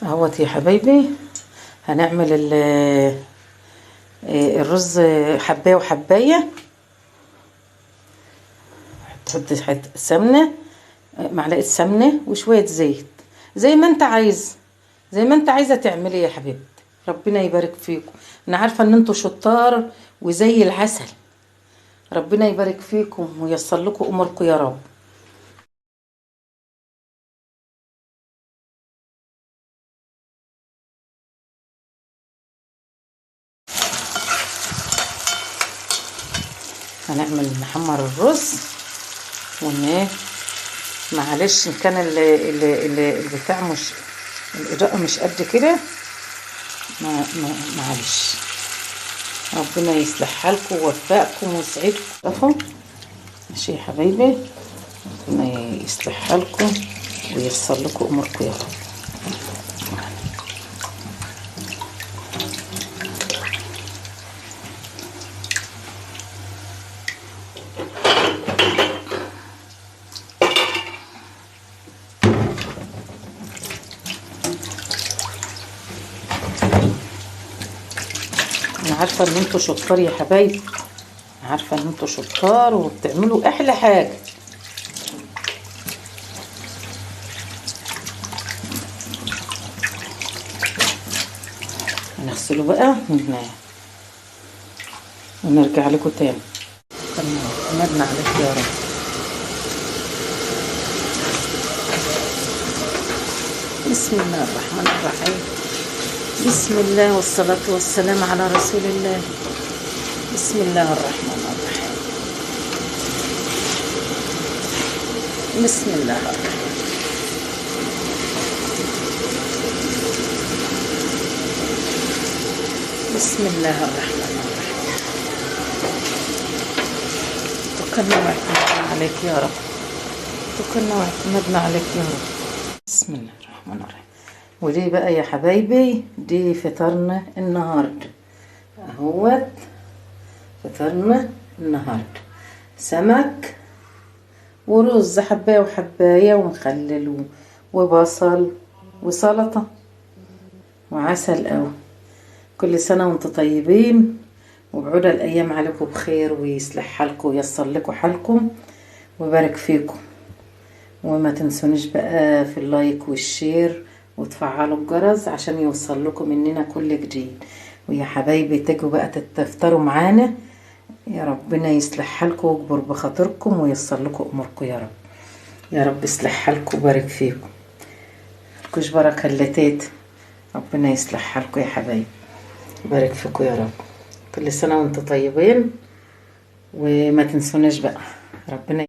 اهوت يا حبايبي. هنعمل الرز حبايه وحبايه. تحط حته سمنه، معلقه سمنه وشويه زيت، زي ما انت عايز، زي ما انت عايزه تعملي يا حبيبتي. ربنا يبارك فيكم. انا عارفه ان انتوا شطار وزي العسل. ربنا يبارك فيكم وييسر لكم اموركم يا رب. نحمر الرز معلش ان كان البتاع مش، الاضاءه مش قد كده، معلش. ربنا يصلح حالكم ويوفقكم ويسعدكم. ماشي يا حبايبي، ربنا يصلح حالكم وييسر لكم اموركم يا رب. انا عارفه ان انتوا شطار يا حبايبي، عارفه ان انتوا شطار وبتعملوا احلى حاجه. هنغسله بقى ونرجع لكم تاني. اعتمدنا عليك يا رب. بسم الله الرحمن الرحيم. بسم الله والصلاة والسلام على رسول الله. بسم الله الرحمن الرحيم. بسم الله الرحمن. بسم الله الرحمن الرحيم. توكلنا واعتمدنا عليك يا رب. توكلنا واعتمدنا عليك يا رب. بسم الله الرحمن الرحيم. ودي بقى يا حبايبي دي فطرنا النهارده. اهوت فطرنا النهارده، سمك ورز حبايه وحبايه ومخلل وبصل وسلطه وعسل قوي. كل سنه وانتم طيبين، وبعود الايام عليكم بخير ويصلح حالكم وييسر لكم حالكم ويبارك فيكم. وما تنسونيش بقى في اللايك والشير وتفعلوا الجرس عشان يوصل لكم مننا كل جديد. ويا حبايبي تجوا بقى تفطروا معانا. يا ربنا يصلح حالكم ويكبر بخاطركم وييسر لكم اموركم يا رب. يا رب يصلح حالكم وبارك فيكم. ملكوش بركه الا تيت. ربنا يصلح حالكم يا حبايبي، يبارك فيكم يا رب. كل سنه وانتم طيبين، وما تنسوناش بقى. ربنا